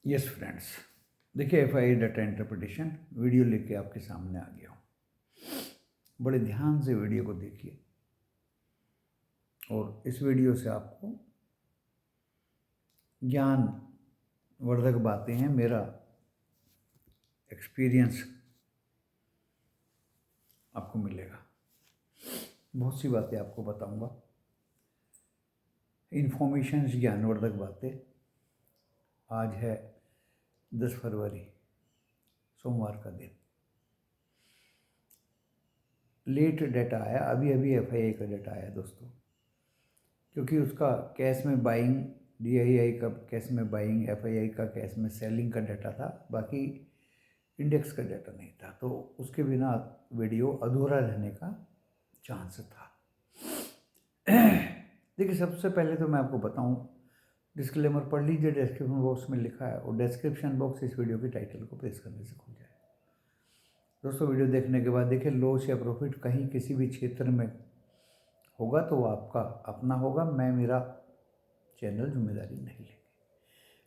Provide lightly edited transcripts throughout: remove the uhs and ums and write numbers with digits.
Yes friends, देखिए FII data interpretation video लेके आपके सामने आ गया हूँ। बड़े ध्यान से वीडियो को देखिए और इस वीडियो से आपको ज्ञान वर्धक बातें हैं, मेरा एक्सपीरियंस आपको मिलेगा। बहुत सी बातें आपको बताऊंगा, इन्फॉर्मेशन ज्ञानवर्धक बातें। आज है 10 फरवरी, सोमवार का दिन। लेट डाटा आया, अभी अभी FII का डाटा आया दोस्तों, क्योंकि उसका कैश में बाइंग, DII का कैश में बाइंग, FII का कैश में सेलिंग का डाटा था, बाकी इंडेक्स का डाटा नहीं था, तो उसके बिना वीडियो अधूरा रहने का चांस था। देखिए, सबसे पहले तो मैं आपको बताऊं, डिस्क्लेमर पढ़ लीजिए, डिस्क्रिप्शन बॉक्स में लिखा है, और डिस्क्रिप्शन बॉक्स इस वीडियो के टाइटल को प्रेस करने से खुल जाए। दोस्तों, वीडियो देखने के बाद देखिए, लॉस या प्रॉफिट कहीं किसी भी क्षेत्र में होगा तो वो आपका अपना होगा, मैं मेरा चैनल जिम्मेदारी नहीं लेंगे।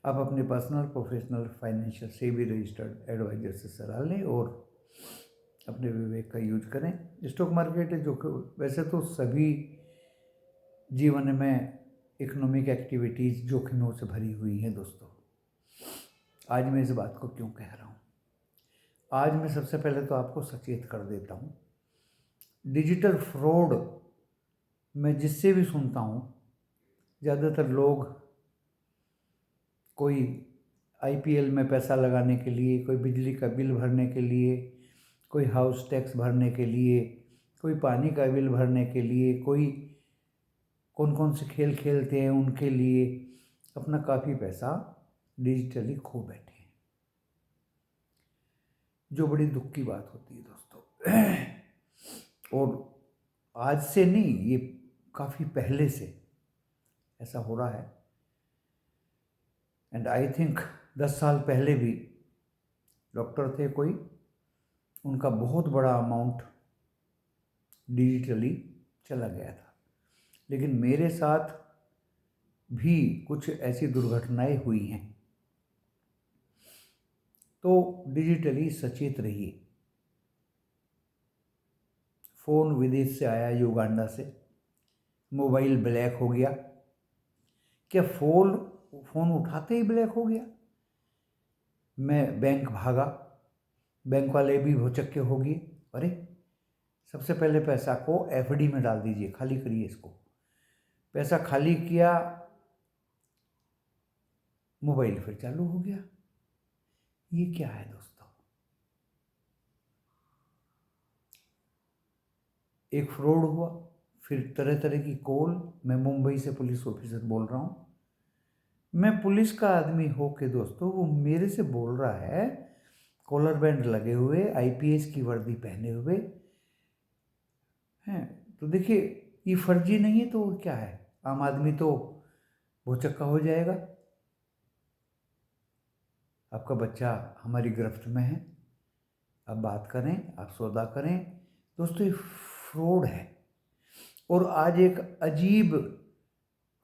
आप अपने पर्सनल, प्रोफेशनल, फाइनेंशियल से भी रजिस्टर्ड एडवाइजर से सलाह लें और अपने विवेक का यूज करें। स्टॉक मार्केट है जो कि वैसे तो सभी जीवन में इकोनॉमिक एक्टिविटीज़ जोखिमों से भरी हुई हैं दोस्तों। आज मैं इस बात को क्यों कह रहा हूँ? आज मैं सबसे पहले तो आपको सचेत कर देता हूँ, डिजिटल फ्रॉड मैं जिससे भी सुनता हूँ, ज़्यादातर लोग कोई IPL में पैसा लगाने के लिए, कोई बिजली का बिल भरने के लिए, कोई हाउस टैक्स भरने के लिए, कोई पानी का बिल भरने के लिए, कोई कौन कौन से खेल खेलते हैं उनके लिए अपना काफ़ी पैसा डिजिटली खो बैठे हैं, जो बड़ी दुख की बात होती है दोस्तों। और आज से नहीं, ये काफ़ी पहले से ऐसा हो रहा है। एंड आई थिंक 10 साल पहले भी डॉक्टर थे कोई, उनका बहुत बड़ा अमाउंट डिजिटली चला गया था। लेकिन मेरे साथ भी कुछ ऐसी दुर्घटनाएं हुई हैं, तो डिजिटली सचेत रहिए। फ़ोन विदेश से आया, युगांडा से, मोबाइल ब्लैक हो गया। क्या फ़ोन उठाते ही ब्लैक हो गया? मैं बैंक भागा, बैंक वाले भी भौचक्के हो गए। अरे, सबसे पहले पैसा को FD में डाल दीजिए, खाली करिए इसको। पैसा खाली किया, मोबाइल फिर चालू हो गया। ये क्या है दोस्तों? एक फ्रॉड हुआ, फिर तरह तरह की कॉल। मैं मुंबई से पुलिस ऑफिसर बोल रहा हूँ, मैं पुलिस का आदमी हो के दोस्तों, वो मेरे से बोल रहा है, कॉलर बैंड लगे हुए, IPS की वर्दी पहने हुए हैं। तो देखिए, ये फर्जी नहीं है तो क्या है? आम आदमी तो भौचक्का हो जाएगा। आपका बच्चा हमारी गिरफ्त में है, आप बात करें, आप सौदा करें। दोस्तों, ये फ्रॉड है। और आज एक अजीब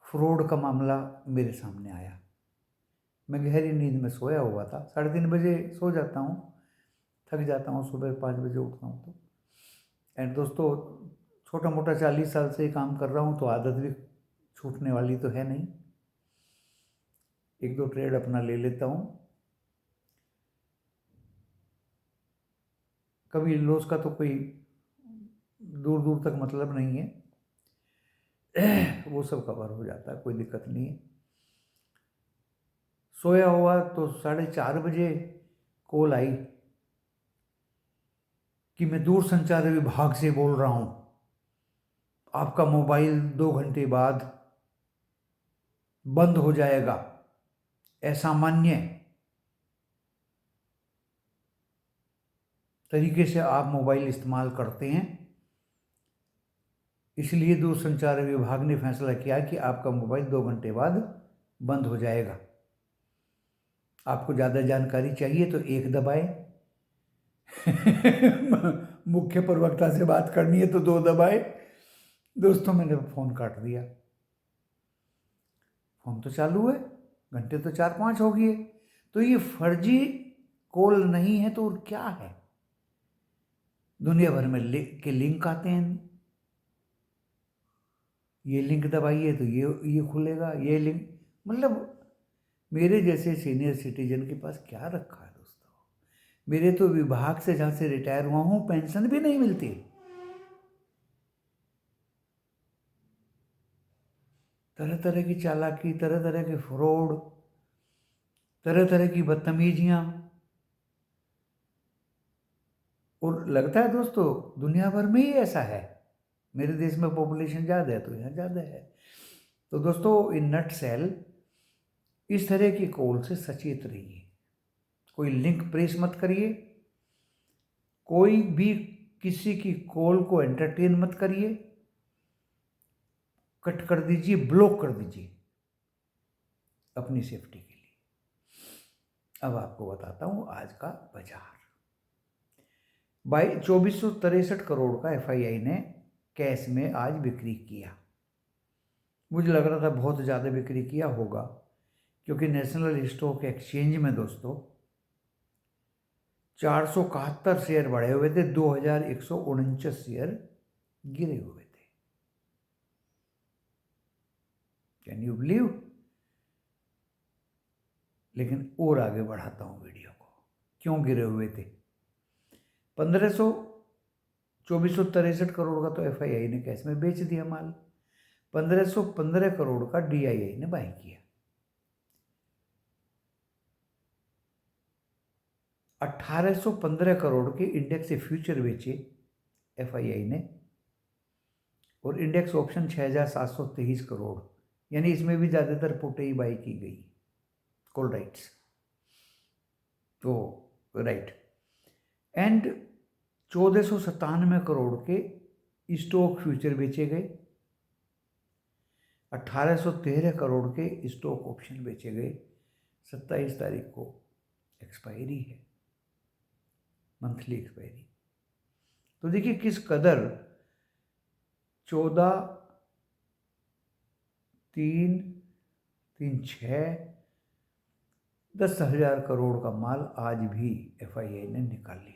फ्रॉड का मामला मेरे सामने आया। मैं गहरी नींद में सोया हुआ था, 3:30 बजे सो जाता हूँ, थक जाता हूँ, सुबह 5 बजे उठता हूँ। तो एंड दोस्तों, छोटा मोटा 40 साल से काम कर रहा हूँ, तो आदत भी छूटने वाली तो है नहीं। एक दो ट्रेड अपना ले लेता हूँ। कभी लॉस का तो कोई दूर दूर तक मतलब नहीं है, वो सब कवर हो जाता है, कोई दिक्कत नहीं है। सोया हुआ तो 4:30 बजे कॉल आई कि मैं दूर संचार विभाग से बोल रहा हूँ, आपका मोबाइल 2 घंटे बाद बंद हो जाएगा। असामान्य तरीके से आप मोबाइल इस्तेमाल करते हैं, इसलिए दूरसंचार विभाग ने फैसला किया कि आपका मोबाइल 2 घंटे बाद बंद हो जाएगा। आपको ज़्यादा जानकारी चाहिए तो 1 दबाएं। मुख्य प्रवक्ता से बात करनी है तो 2 दबाएं। दोस्तों, मैंने फ़ोन काट दिया। फ़ोन तो चालू है, घंटे तो 4-5 हो गए, तो ये फर्जी कॉल नहीं है तो और क्या है? दुनिया भर में के लिंक आते हैं, ये लिंक दबाइए तो ये खुलेगा, ये लिंक, मतलब मेरे जैसे सीनियर सिटीजन के पास क्या रखा है दोस्तों? मेरे तो विभाग से जहाँ से रिटायर हुआ हूँ पेंशन भी नहीं मिलती। तरह तरह की चालाकी, तरह तरह के फ्रॉड, तरह तरह की बदतमीजियाँ। और लगता है दोस्तों दुनिया भर में ही ऐसा है, मेरे देश में पॉपुलेशन ज़्यादा है तो यहाँ ज़्यादा है। तो दोस्तों इन नट सेल इस तरह की कॉल से सचेत रहिए। कोई लिंक प्रेस मत करिए, कोई भी किसी की कॉल को एंटरटेन मत करिए, कट कर दीजिए, ब्लॉक कर दीजिए अपनी सेफ्टी के लिए। अब आपको बताता हूँ आज का बाजार। 2463 करोड़ का एफआईआई ने कैश में आज बिक्री किया। मुझे लग रहा था बहुत ज़्यादा बिक्री किया होगा, क्योंकि नेशनल स्टॉक एक्सचेंज में दोस्तों 471 शेयर बढ़े हुए थे, 2149 शेयर गिरे हुए थे। Can you believe? लेकिन और आगे बढ़ाता हूँ वीडियो को, क्यों गिरे हुए थे। 2463 करोड़ का तो एफआईआई ने कैश में बेच दिया माल, 1515 करोड़ का डीआईआई ने बाय किया। 1815 करोड़ के इंडेक्स से फ्यूचर बेचे एफआईआई ने, और इंडेक्स ऑप्शन 6723 करोड़, यानी इसमें भी ज़्यादातर पुट ही बाई की गई, कॉल राइट्स। तो राइट एंड 1497 करोड़ के स्टॉक फ्यूचर बेचे गए, 1813 करोड़ के स्टॉक ऑप्शन बेचे गए। 27 तारीख को एक्सपायरी है, मंथली एक्सपायरी। तो देखिए किस कदर 14, 3, 3, 6, 10,000 करोड़ का माल आज भी एफआईआई ने निकाल लिया।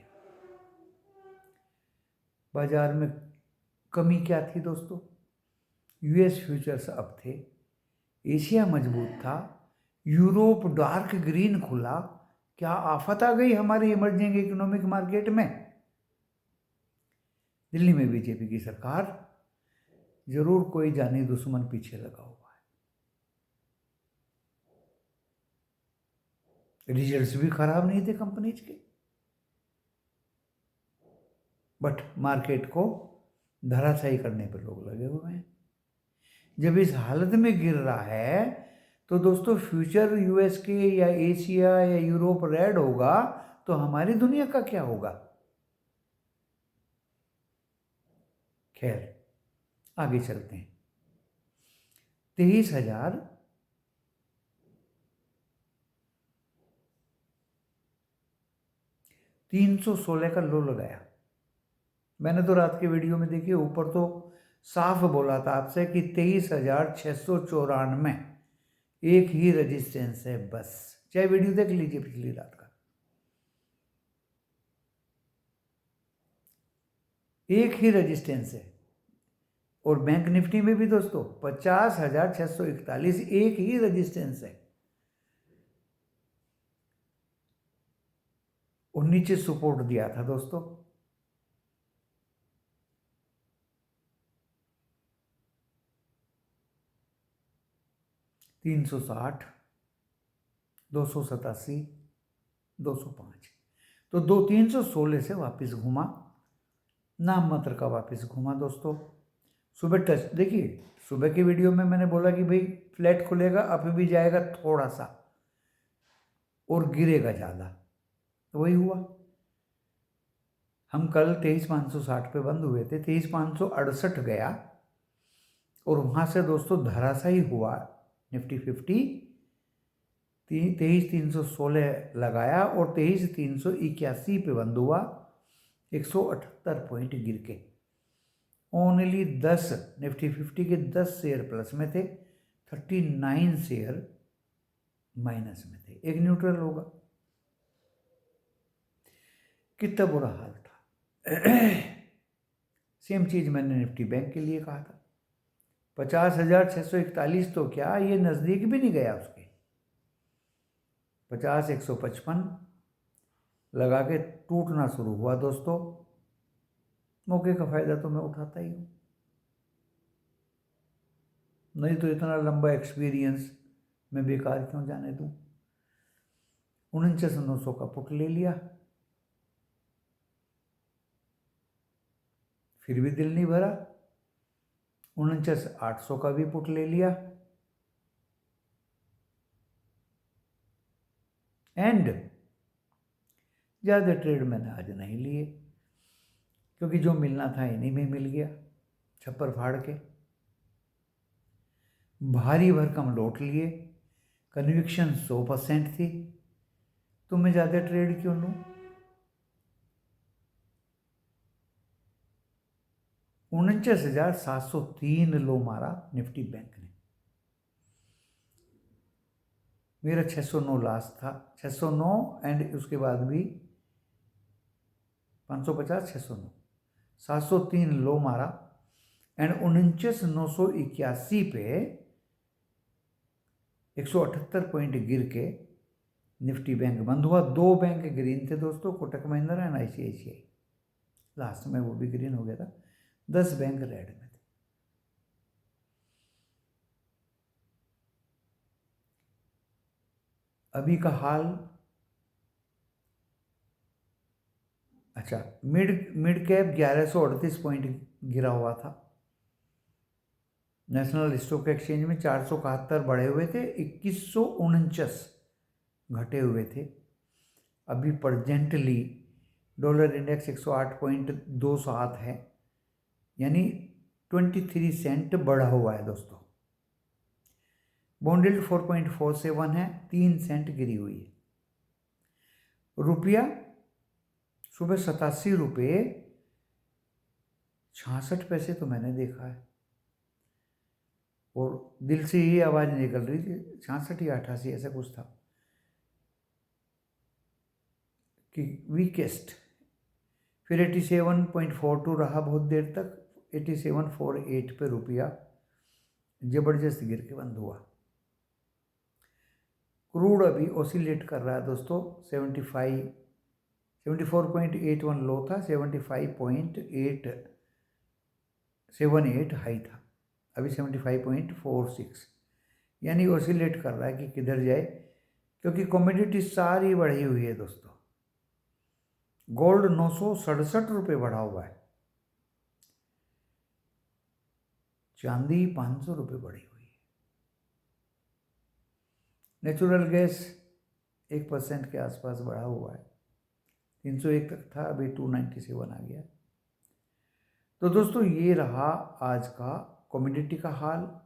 बाजार में कमी क्या थी दोस्तों? यूएस फ्यूचर्स अप थे, एशिया मजबूत था, यूरोप डार्क ग्रीन खुला। क्या आफत आ गई हमारी इमर्जिंग इकोनॉमिक मार्केट में? दिल्ली में बीजेपी की सरकार, जरूर कोई जानी दुश्मन पीछे लगा हुआ है। रिजल्ट्स भी खराब नहीं थे कंपनीज के, बट मार्केट को धराशायी करने पर लोग लगे हुए हैं। जब इस हालत में गिर रहा है तो दोस्तों फ्यूचर यूएस के या एशिया या यूरोप रेड होगा तो हमारी दुनिया का क्या होगा? खैर आगे चलते हैं। 23,316 का लो लगाया। मैंने तो रात के वीडियो में देखिए ऊपर तो साफ बोला था आपसे कि 23,694 एक ही रेजिस्टेंस है बस। चाहे वीडियो देख लीजिए पिछली रात का, एक ही रेजिस्टेंस है। और बैंक निफ्टी में भी दोस्तों 50,641 एक ही रेजिस्टेंस है, और नीचे सपोर्ट दिया था दोस्तों। $360, $287, $205, तो 316 से वापस घूमा, नाम मात्र का वापस घूमा दोस्तों। सुबह टच देखिए, सुबह की वीडियो में मैंने बोला कि भाई फ्लैट खुलेगा, अप भी जाएगा थोड़ा सा और गिरेगा ज़्यादा, तो वही हुआ। हम कल 23,560 पे बंद हुए थे, 23,568 गया और वहाँ से दोस्तों धराशायी हुआ निफ्टी 50, 23,316 लगाया और 23,381 पे बंद हुआ, 178 पॉइंट गिर के। ओनली 10 निफ्टी 50 के 10 शेयर प्लस में थे, 39 शेयर माइनस में थे, एक न्यूट्रल होगा। कितना बुरा हाल था। सेम चीज मैंने निफ्टी बैंक के लिए कहा था। 50,641 तो क्या, ये नजदीक भी नहीं गया उसके। 50,155 लगा के टूटना शुरू हुआ दोस्तों। मौके का फायदा तो मैं उठाता ही हूँ, नहीं तो इतना लंबा एक्सपीरियंस मैं बेकार क्यों जाने दूँ। 49,900 का पुट ले लिया, फिर भी दिल नहीं भरा। 49,800 का भी पुट ले लिया, एंड ज़्यादा ट्रेड मैंने आज नहीं लिए, क्योंकि जो मिलना था इन्हीं में मिल गया छप्पर फाड़ के। भारी भरकम लौट लिए, कन्विक्शन 100% थी, तो मैं ज़्यादा ट्रेड क्यों लूँ। 49,703 लो मारा निफ्टी बैंक ने। मेरा 609 लास्ट था, 609 एंड उसके बाद भी 550, 609, 703 लो मारा एंड 49,981 पे 178 पॉइंट गिर के निफ्टी बैंक बंद हुआ। 2 बैंक ग्रीन थे दोस्तों, Kotak Mahindra and ICICI। Last में वो भी ग्रीन हो गया था। 10 बैंक रेड में थे। अभी का हाल, अच्छा, मिड कैप 1138 पॉइंट गिरा हुआ था। नेशनल स्टॉक एक्सचेंज में 471 बढ़े हुए थे, 2149 घटे हुए थे। अभी प्रेजेंटली डॉलर इंडेक्स 108.27 है, यानी 23 सेंट बढ़ा हुआ है दोस्तों। बॉन्ड यील्ड 4.47 है, 3 सेंट गिरी हुई है। रुपया सुबह 87 रुपये 66 पैसे तो मैंने देखा है, और दिल से ये आवाज़ निकल रही थी 66 या 88 ऐसा कुछ था कि वीकेस्ट। फिर 87.42 रहा बहुत देर तक, 87.48 पे रुपया जबरदस्त गिर के बंद हुआ। क्रूड अभी ऑसिलेट कर रहा है दोस्तों, 74.81 लो था, 75.878 हाई था, अभी 75.46, यानी ऑसिलेट कर रहा है कि किधर जाए, क्योंकि कमोडिटी सारी बढ़ी हुई है दोस्तों। गोल्ड 967 रुपये बढ़ा हुआ है, चांदी 500 रुपये बढ़ी हुई है। नेचुरल गैस 1% के आसपास बढ़ा हुआ है, 301 तक था, अभी 297 आ गया। तो दोस्तों ये रहा आज का कमोडिटी का हाल,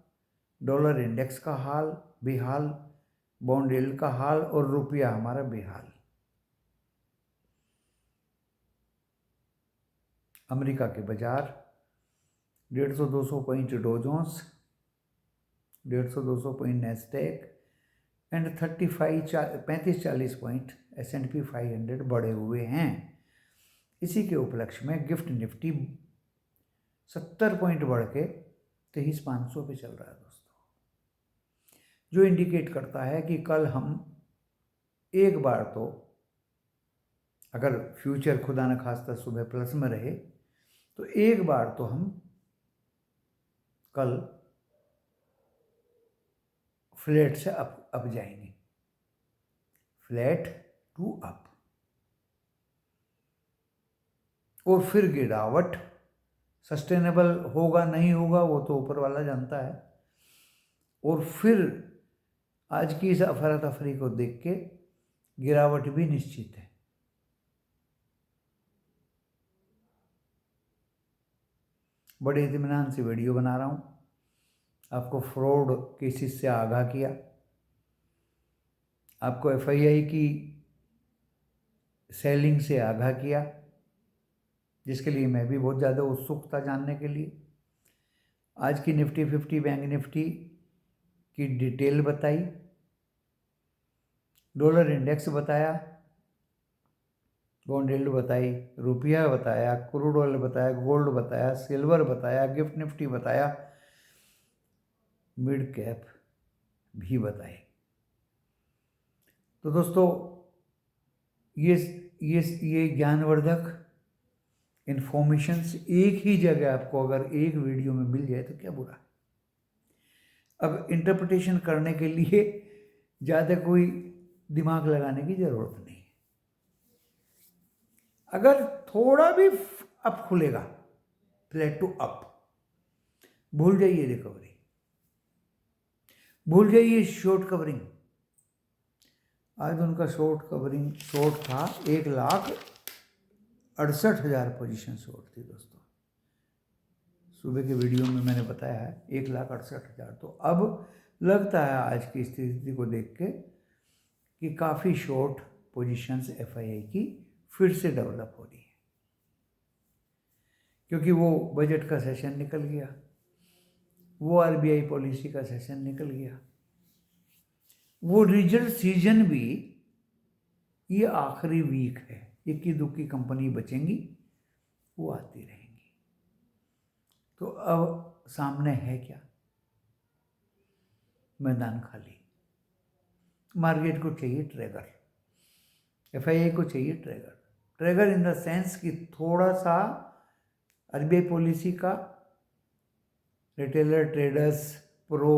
डॉलर इंडेक्स का हाल बेहाल, बॉन्ड यील्ड का हाल, और रुपया हमारा बेहाल। अमेरिका के बाजार 150-200 point Dow Jones, 150-200 point Nasdaq and 35-40 point S&P 500 बढ़े हुए हैं। इसी के उपलक्ष्य में गिफ्ट निफ्टी 70 पॉइंट बढ़ के 23,500 पे चल रहा है दोस्तों, जो इंडिकेट करता है कि कल हम एक बार तो, अगर फ्यूचर खुदा न खास्ता सुबह प्लस में रहे, तो एक बार तो हम कल फ्लैट से अप जाएंगे, फ्लैट टू अप, और फिर गिरावट सस्टेनेबल होगा नहीं होगा वो तो ऊपर वाला जानता है। और फिर आज की इस अफरा तफरी को देख के गिरावट भी निश्चित है। बड़े इत्मीनान से वीडियो बना रहा हूँ, आपको फ्रॉड केसेस से आगाह किया, आपको FII की सेलिंग से आगाह किया, जिसके लिए मैं भी बहुत ज़्यादा उत्सुक था जानने के लिए। आज की निफ्टी 50 बैंक निफ्टी की डिटेल बताई, डॉलर इंडेक्स बताया, बॉन्ड यील्ड बताई, रुपया बताया, क्रूड ऑयल बताया, गोल्ड बताया, सिल्वर बताया, गिफ्ट निफ्टी बताया, मिड कैप भी बताई। तो दोस्तों ये ज्ञानवर्धक इन्फॉर्मेशंस एक ही जगह आपको अगर एक वीडियो में मिल जाए तो क्या बुरा। अब इंटरप्रिटेशन करने के लिए ज़्यादा कोई दिमाग लगाने की ज़रूरत नहीं। अगर थोड़ा भी अप खुलेगा, फ्लैट टू अप, भूल जाइए रिकवरी, भूल जाइए शॉर्ट कवरिंग। आज उनका शॉर्ट था 1,68,000 पोजीशन शॉर्ट थी दोस्तों। सुबह के वीडियो में मैंने बताया है 1,68,000। तो अब लगता है आज की स्थिति को देख के कि काफ़ी शॉर्ट पोजीशंस एफआईआई की फिर से डेवलप हो रही है, क्योंकि वो बजट का सेशन निकल गया, वो आरबीआई पॉलिसी का सेशन निकल गया, वो रिजल्ट सीजन भी ये आखिरी वीक है, इक्की दुक्की कंपनी बचेंगी, वो आती रहेंगी। तो अब सामने है क्या? मैदान खाली। मार्केट को चाहिए ट्रेगर, एफआईआई को चाहिए ट्रेगर इन द सेंस कि थोड़ा सा आरबीआई पॉलिसी का रिटेलर ट्रेडर्स प्रो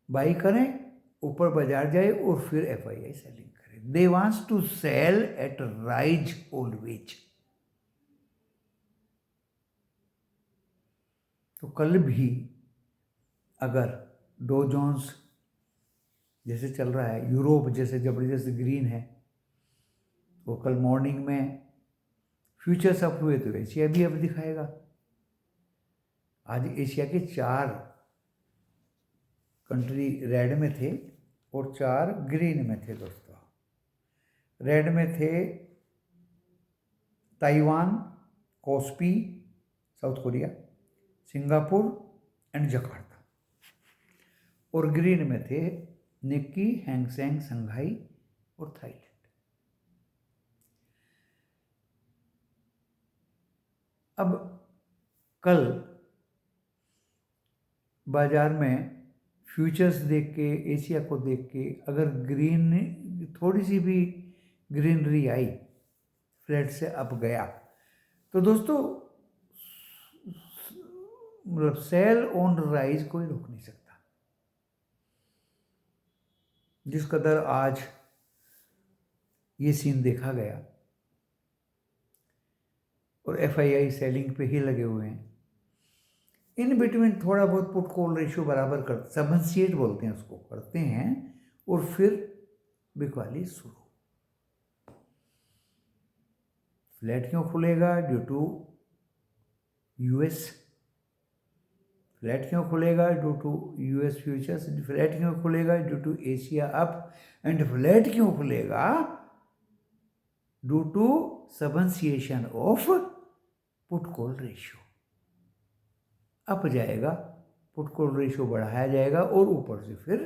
बाई करें, ऊपर बाजार जाए और फिर एफआईआई सेलिंग करे। They wants to sell at rise always. तो कल भी अगर डो जोन्स जैसे चल रहा है, यूरोप जैसे जबरदस्त ग्रीन है, वो कल मॉर्निंग में फ्यूचर्स अप हुए तो एशिया भी अब दिखाएगा। आज एशिया के 4 कंट्री रेड में थे और 4 ग्रीन में थे दोस्तों। रेड में थे Taiwan, KOSPI south Korea, Singapore and Jakarta, और ग्रीन में थे निक्की, हैंगसेंग, संघाई और थाईलैंड। अब कल बाजार में फ्यूचर्स देख के, एशिया को देख के, अगर ग्रीन थोड़ी सी भी ग्रीनरी आई, फ्लैट से अप गया, तो दोस्तों मतलब सेल ऑन राइज कोई रोक नहीं सकता। जिस कदर आज ये सीन देखा गया और एफआईआई सेलिंग पे ही लगे हुए हैं, इन बिटवीन थोड़ा बहुत पुट कॉल रेशियो बराबर कर, सबंसिएट बोलते हैं उसको, करते हैं और फिर बिकवाली शुरू। फ्लैट क्यों खुलेगा? Due to US. फ्लैट क्यों खुलेगा? Due to US futures. Flat क्यों खुलेगा? Due to Asia up. And flat क्यों खुलेगा? Due to substantiation of put call ratio. Up जाएगा, पुट कॉल रेशियो बढ़ाया जाएगा और ऊपर से फिर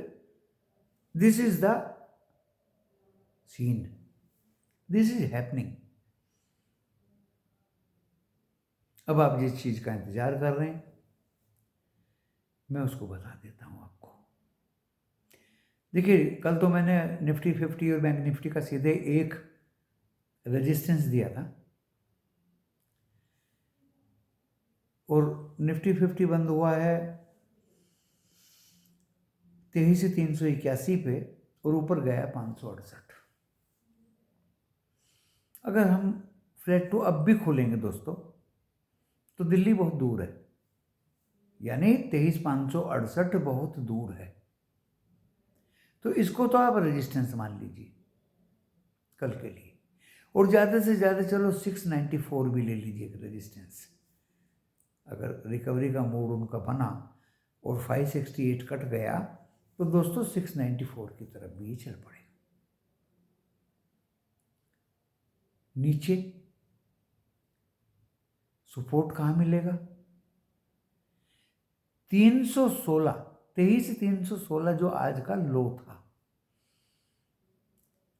this is the scene, this is happening. अब आप जिस चीज का इंतजार कर रहे हैं मैं उसको बता देता हूं आपको। देखिए, कल तो मैंने निफ्टी 50 और बैंक निफ्टी का सीधे एक रेजिस्टेंस दिया था और निफ्टी 50 बंद हुआ है 23,381 पे और ऊपर गया 568। अगर हम फ्लैट टू अब भी खोलेंगे दोस्तों तो दिल्ली बहुत दूर है, यानी 23,568 बहुत दूर है। तो इसको तो आप रेजिस्टेंस मान लीजिए कल के लिए, और ज़्यादा से ज़्यादा चलो 694 भी ले लीजिए रेजिस्टेंस। अगर रिकवरी का मूड उनका बना और 568 कट गया तो दोस्तों 694 की तरफ भी चल पड़ेगा। नीचे सपोर्ट कहाँ मिलेगा? 316, 23,316 जो आज का लो था,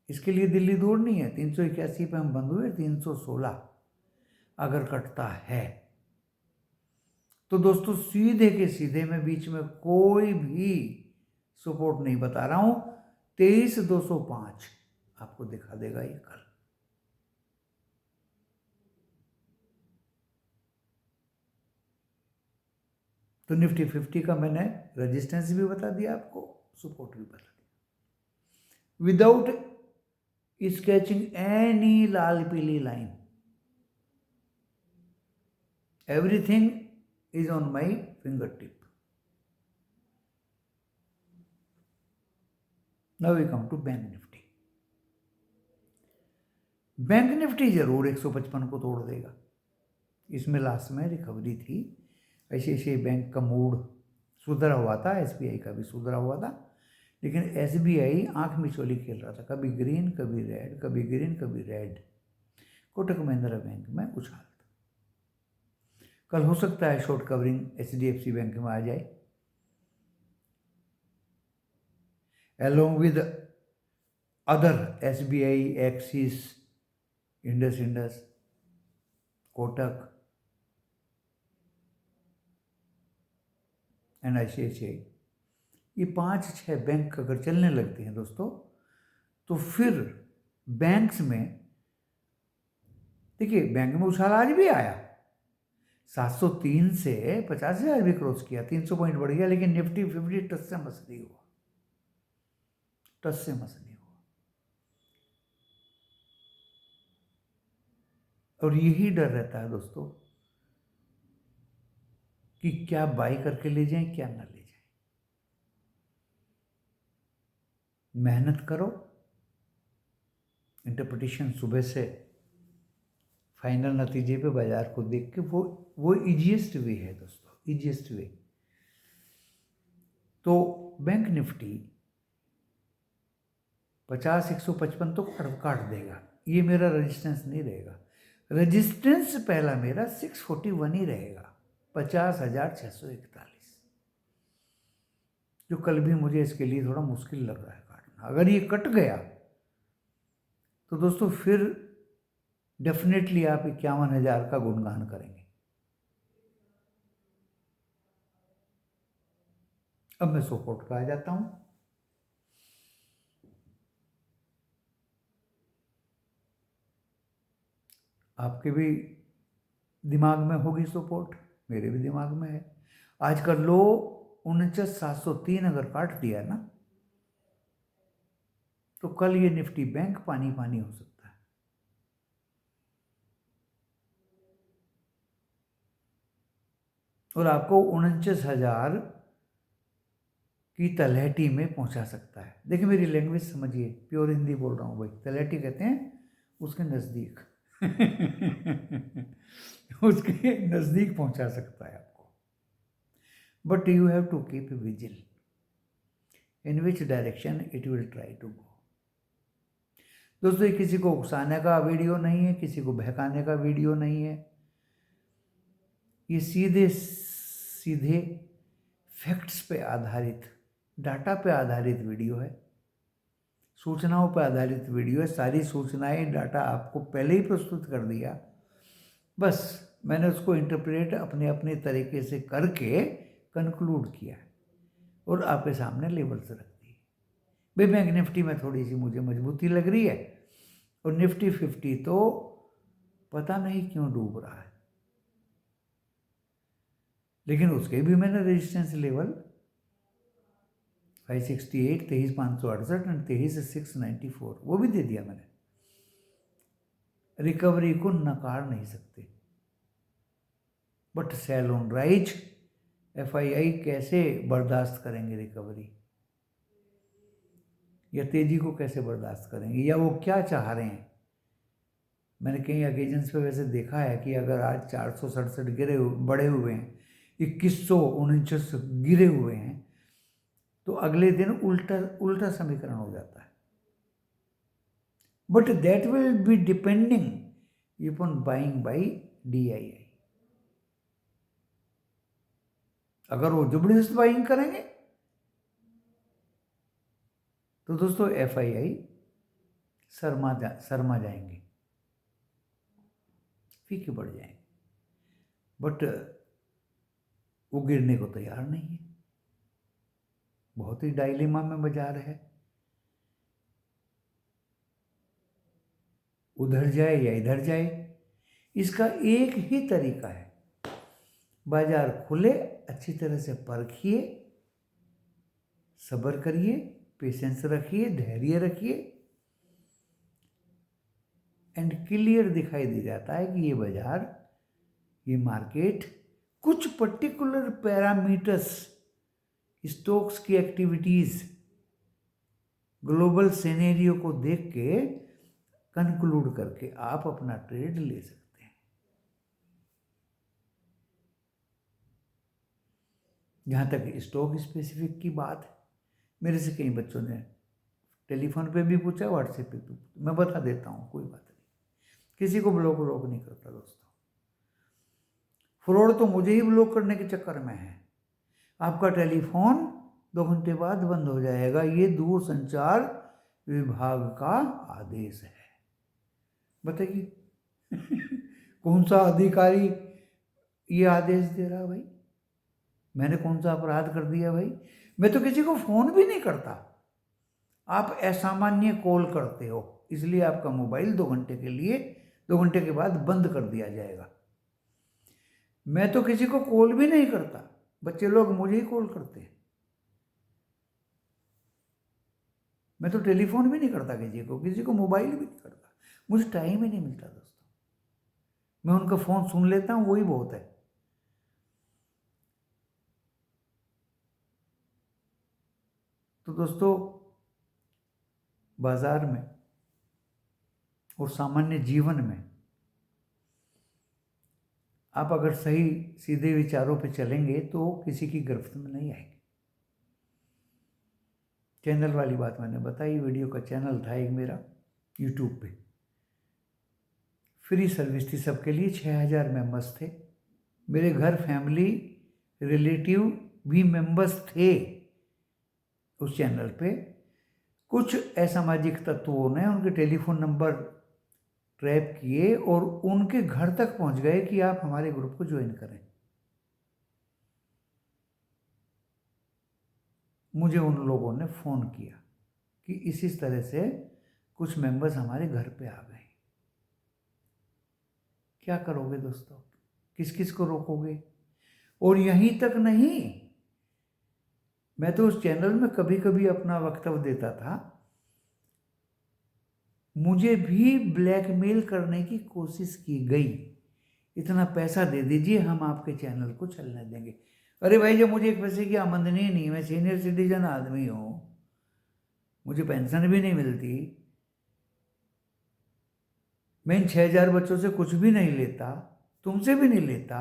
इसके लिए दिल्ली दूर नहीं है। 381 पे हम बंद हुए, 316 अगर कटता है तो दोस्तों सीधे के सीधे, मैं बीच में कोई भी सपोर्ट नहीं बता रहा हूं, 23,205 आपको दिखा देगा ये कल। तो निफ्टी 50 का मैंने रेजिस्टेंस भी बता दिया आपको, सपोर्ट भी बता दिया, विदाउट स्केचिंग एनी लाल पीली line. Everything is on my fingertip. Now we come to bank Nifty. Bank Nifty जरूर 155 को तोड़ देगा। इसमें लास्ट में रिकवरी थी, ऐसे ऐसे बैंक का मूड सुधरा हुआ था, एसबीआई का भी सुधरा हुआ था, लेकिन एसबीआई आंख मिचौली खेल रहा था, कभी ग्रीन कभी रेड, कभी ग्रीन कभी रेड। कोटक महिंद्रा बैंक में उछाल। कल हो सकता है शॉर्ट कवरिंग एचडीएफसी बैंक में आ जाए, along with other SBI, Axis, Indus, Kotak and ICICI। ये 5-6 बैंक अगर चलने लगते हैं दोस्तों, तो फिर बैंक्स में देखिए, बैंक में उछाल आज भी आया, 703 से 50,000 भी क्रॉस किया, 300 पॉइंट बढ़ गया, लेकिन निफ्टी 50 टच से मस नहीं हुआ, टच से मस नहीं हुआ। और यही डर रहता है दोस्तों कि क्या बाई करके ले जाएं, क्या ना ले जाएं। मेहनत करो, इंटरप्रिटेशन सुबह से फाइनल नतीजे पे बाजार को देख के, वो इजीएस्ट वे है दोस्तों, इजीएस्ट वे। तो बैंक निफ्टी 50-155 तो काट देगा, ये मेरा रेजिस्टेंस नहीं रहेगा। रेजिस्टेंस पहला मेरा 641 ही रहेगा, 50,641, जो कल भी मुझे इसके लिए थोड़ा मुश्किल लग रहा है काटना। अगर ये कट गया तो दोस्तों फिर डेफिनेटली आप 51,000 का गुणगान करेंगे। अब मैं सपोर्ट पे आ जाता हूं। आपके भी दिमाग में होगी सपोर्ट, मेरे भी दिमाग में है। आज का लो 49,703 अगर काट दिया ना, तो कल ये निफ्टी बैंक पानी पानी हो सकता है। और आपको 49,000 की तलहटी में पहुंचा सकता है। देखिए मेरी लैंग्वेज समझिए, प्योर हिंदी बोल रहा हूँ भाई। तलहटी कहते हैं उसके नज़दीक उसके नज़दीक पहुंचा सकता है आपको। But you have to keep vigil in which direction it will try to go. दोस्तों, ये किसी को उकसाने का वीडियो नहीं है, किसी को बहकाने का वीडियो नहीं है। ये सीधे सीधे फैक्ट्स पे आधारित, डाटा पे आधारित वीडियो है, सूचनाओं पे आधारित वीडियो है। सारी सूचनाएं, डाटा आपको पहले ही प्रस्तुत कर दिया, बस मैंने उसको इंटरप्रेट अपने अपने तरीके से करके कंक्लूड किया और आपके सामने लेवल्स रख दी। भाई बैंक निफ्टी में थोड़ी सी मुझे मजबूती लग रही है, और निफ्टी 50 तो पता नहीं क्यों डूब रहा है, लेकिन उसके भी मैंने रेजिस्टेंस लेवल 568, 23,568 एंड 23,694 वो भी दे दिया मैंने। रिकवरी को नकार नहीं सकते, but sell on rise, FII कैसे बर्दाश्त करेंगे रिकवरी, या तेजी को कैसे बर्दाश्त करेंगे, या वो क्या चाह रहे हैं। मैंने कई ओकेजन्स पे वैसे देखा है कि अगर आज 467 बढ़े हुए हैं, 2149 गिरे हुए हैं, तो अगले दिन उल्टा समीकरण हो जाता है। But that will be depending upon buying by DII। अगर वो जबरदस्त बाइंग करेंगे तो दोस्तों FII शर्मा जाएंगे, फीके पड़ जाएंगे, बट वो गिरने को तैयार नहीं है। बहुत ही डायलेमा में बाजार है, उधर जाए या इधर जाए। इसका एक ही तरीका है, बाजार खुले, अच्छी तरह से परखिए, सब्र करिए, पेशेंस रखिए, धैर्य रखिए, एंड क्लियर दिखाई दे जाता है कि ये बाजार, ये मार्केट कुछ पर्टिकुलर पैरामीटर्स, स्टॉक्स की एक्टिविटीज, ग्लोबल सिनेरियो को देख के कंक्लूड करके आप अपना ट्रेड ले सकते हैं। जहाँ तक स्टॉक स्पेसिफिक की बात है, मेरे से कई बच्चों ने टेलीफोन पे भी पूछा, व्हाट्सएप पे भी पूछा, मैं बता देता हूँ, कोई बात नहीं, किसी को ब्लॉक नहीं करता दोस्तों। फ्रॉड तो मुझे ही ब्लॉक करने के चक्कर में है। आपका टेलीफोन 2 घंटे बाद बंद हो जाएगा, ये दूरसंचार विभाग का आदेश है। बताइए कौन सा अधिकारी ये आदेश दे रहा भाई? मैंने कौन सा अपराध कर दिया भाई? मैं तो किसी को फोन भी नहीं करता। आप असामान्य कॉल करते हो, इसलिए आपका मोबाइल 2 घंटे के लिए, 2 घंटे के बाद बंद कर दिया जाएगा। मैं तो किसी को कॉल भी नहीं करता, बच्चे लोग मुझे ही कॉल करते हैं। मैं तो टेलीफोन भी नहीं करता किसी को मोबाइल भी नहीं करता, मुझे टाइम ही नहीं मिलता दोस्तों। मैं उनका फोन सुन लेता हूँ, वही बहुत है। तो दोस्तों, बाजार में और सामान्य जीवन में आप अगर सही सीधे विचारों पे चलेंगे तो किसी की गिरफ्त में नहीं आएंगे। चैनल वाली बात मैंने बताई, वीडियो का चैनल था एक मेरा यूट्यूब पे, फ्री सर्विस थी सबके लिए, 6000 मेंबर्स थे। मेरे घर फैमिली रिलेटिव भी मेंबर्स थे उस चैनल पे। कुछ असामाजिक तत्वों ने उनके टेलीफोन नंबर ट्रैप किए और उनके घर तक पहुंच गए कि आप हमारे ग्रुप को ज्वाइन करें। मुझे उन लोगों ने फ़ोन किया कि इस तरह से कुछ मेंबर्स हमारे घर पे आ गए। क्या करोगे दोस्तों? किस किस को रोकोगे? और यहीं तक नहीं, मैं तो उस चैनल में कभी कभी अपना वक्तव्य देता था, मुझे भी ब्लैकमेल करने की कोशिश की गई। इतना पैसा दे दीजिए, हम आपके चैनल को चलने देंगे। अरे भाई, जब मुझे एक पैसे की आमदनी नहीं, मैं सीनियर सिटीजन आदमी हूँ, मुझे पेंशन भी नहीं मिलती, मैं इन 6000 बच्चों से कुछ भी नहीं लेता, तुमसे भी नहीं लेता,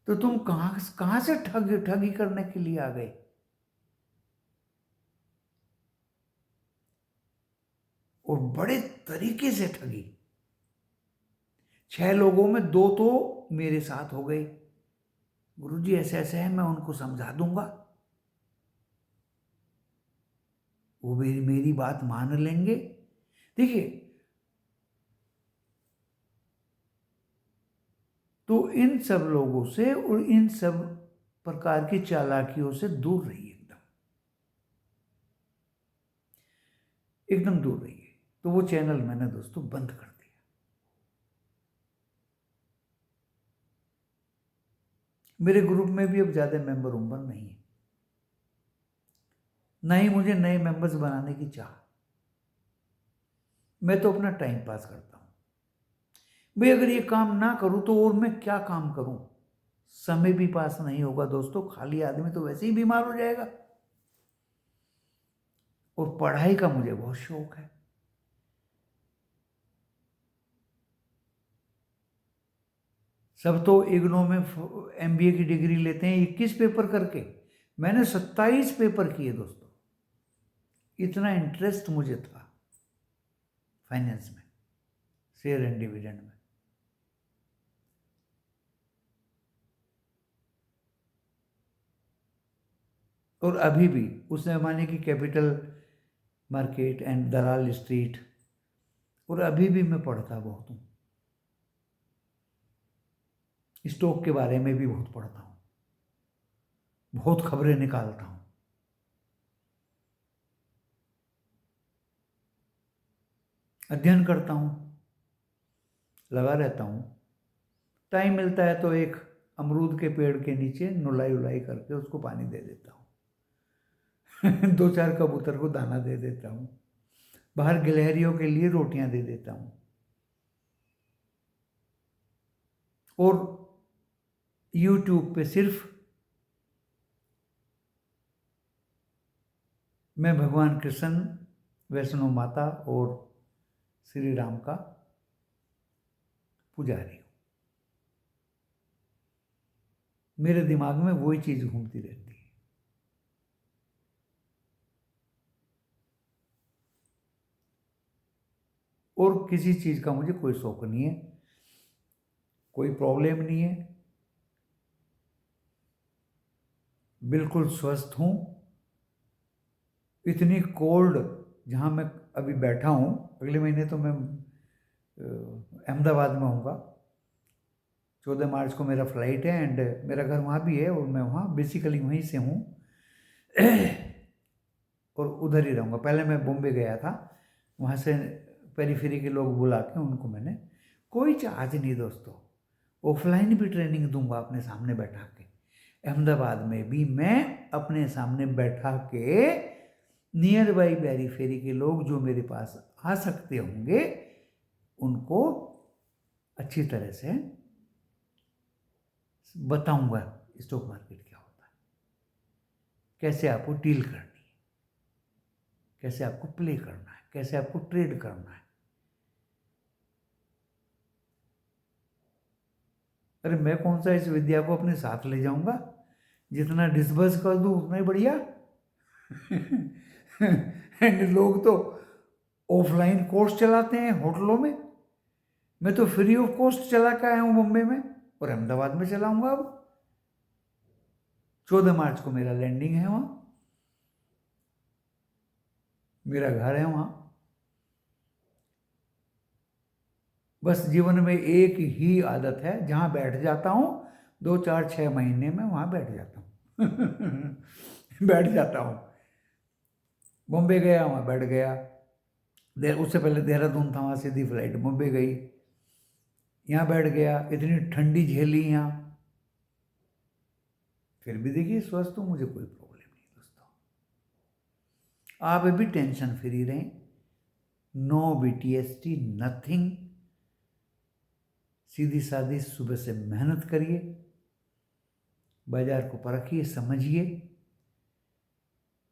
तो तुम कहाँ से ठगी करने के लिए आ गए? और बड़े तरीके से ठगी। 6 लोगों में 2 तो मेरे साथ हो गए। गुरुजी ऐसे ऐसे है, मैं उनको समझा दूंगा, वो भी मेरी बात मान लेंगे। देखिए, तो इन सब लोगों से और इन सब प्रकार की चालाकियों से दूर रहिए, एकदम दूर रहिए। तो वो चैनल मैंने दोस्तों बंद कर दिया। मेरे ग्रुप में भी अब ज़्यादा मेंबर उम्बर नहीं है, ना ही मुझे नए मेंबर्स बनाने की चाह। मैं तो अपना टाइम पास करता हूँ भाई। अगर ये काम ना करूँ तो और मैं क्या काम करूँ? समय भी पास नहीं होगा दोस्तों, खाली आदमी तो वैसे ही बीमार हो जाएगा। और पढ़ाई का मुझे बहुत शौक है। सब तो इग्नू में MBA की डिग्री लेते हैं 21 पेपर करके, मैंने 27 पेपर किए दोस्तों। इतना इंटरेस्ट मुझे था फाइनेंस में, शेयर एंड डिविडेंड में। और अभी भी उस जमाने की capital market and Dalal street और अभी भी मैं पढ़ता बहुत हूँ, स्टॉक के बारे में भी बहुत पढ़ता हूँ, बहुत खबरें निकालता हूँ। अध्ययन करता हूँ, लगा रहता हूँ। टाइम मिलता है तो एक अमरूद के पेड़ के नीचे नुलाई उलाई करके उसको पानी दे देता हूँ। 2-4 कबूतर को दाना दे देता हूँ, बाहर गिलहरियों के लिए रोटियां दे देता हूँ। और YouTube पे सिर्फ मैं भगवान कृष्ण, वैष्णो माता और श्री राम का पुजारी हूँ। मेरे दिमाग में वही चीज घूमती रहती है। और किसी चीज का मुझे कोई शौक नहीं है, कोई प्रॉब्लम नहीं है, बिल्कुल स्वस्थ हूँ। इतनी कोल्ड जहाँ मैं अभी बैठा हूँ, अगले महीने तो मैं अहमदाबाद में हूँगा। 14 मार्च को मेरा फ्लाइट है एंड मेरा घर वहाँ भी है और मैं वहाँ बेसिकली वहीं से हूँ और उधर ही रहूँगा। पहले मैं बॉम्बे गया था, वहाँ से पेरीफेरी के लोग बुला के उनको मैंने, कोई चार्ज नहीं दोस्तों, ऑफलाइन भी ट्रेनिंग दूंगा अपने सामने बैठा के। अहमदाबाद में भी मैं अपने सामने बैठा के नियर बाई पेरीफेरी के लोग जो मेरे पास आ सकते होंगे उनको अच्छी तरह से बताऊंगा स्टॉक मार्केट क्या होता है, कैसे आपको डील करनी है, कैसे आपको प्ले करना है, कैसे आपको ट्रेड करना है। अरे मैं कौन सा इस विद्या को अपने साथ ले जाऊंगा, जितना डिस्बर्स कर दूं उतना ही बढ़िया। एंड लोग तो ऑफलाइन कोर्स चलाते हैं होटलों में, मैं तो फ्री ऑफ कॉस्ट चला के आया हूँ बॉम्बे में और अहमदाबाद में चलाऊंगा। अब 14 मार्च को मेरा लैंडिंग है वहाँ, मेरा घर है वहाँ। बस जीवन में एक ही आदत है, जहाँ बैठ जाता हूँ 2-4-6 महीने में वहाँ बैठ जाता हूँ। बैठ जाता हूँ। बॉम्बे गया वहाँ बैठ गया, उससे पहले देहरादून था, वहाँ सीधी फ्लाइट मुंबई गई, यहाँ बैठ गया, इतनी ठंडी झेली यहाँ, फिर भी देखिए स्वस्थ हूँ, मुझे कोई प्रॉब्लम नहीं दोस्तों। आप अभी टेंशन फ्री रहें, नो BTST नथिंग, सीधी सादी सुबह से मेहनत करिए, बाजार को परखिए, समझिए।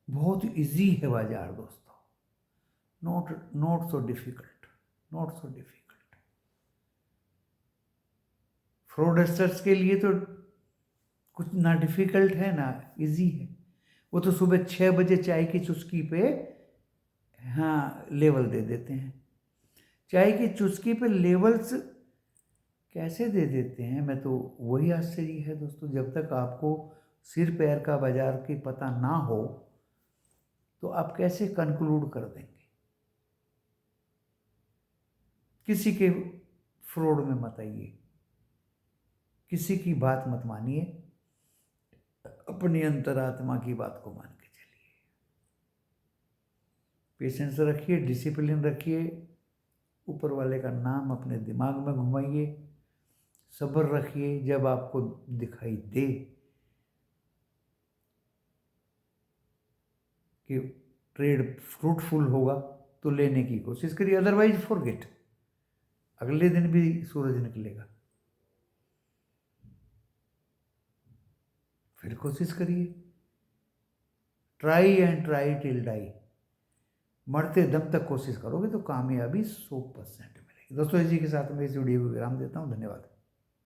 बहुत इजी है बाजार दोस्तों, not so difficult, not so difficult. Fraudsters के लिए तो कुछ ना डिफिकल्ट है ना इजी है, वो तो सुबह 6 बजे चाय की चुस्की पे हाँ लेवल दे देते हैं। चाय की चुस्की पे लेवल्स कैसे दे देते हैं, मैं तो वही आश्चर्य है दोस्तों। जब तक आपको सिर पैर का बाजार की पता ना हो तो आप कैसे कंक्लूड कर देंगे। किसी के फ्रॉड में मत आइए, किसी की बात मत मानिए, अपनी अंतरात्मा की बात को मान के चलिए। पेशेंस रखिए, डिसिप्लिन रखिए, ऊपर वाले का नाम अपने दिमाग में घुमाइए, सब्र रखिए। जब आपको दिखाई दे कि ट्रेड फ्रूटफुल होगा तो लेने की कोशिश करिए, अदरवाइज फॉरगेट, अगले दिन भी सूरज निकलेगा, फिर कोशिश करिए। Try and try till die, मरते दम तक कोशिश करोगे तो कामयाबी 100% मिलेगी। दोस्तों इसी के साथ मैं इस वीडियो को विराम देता हूँ। धन्यवाद।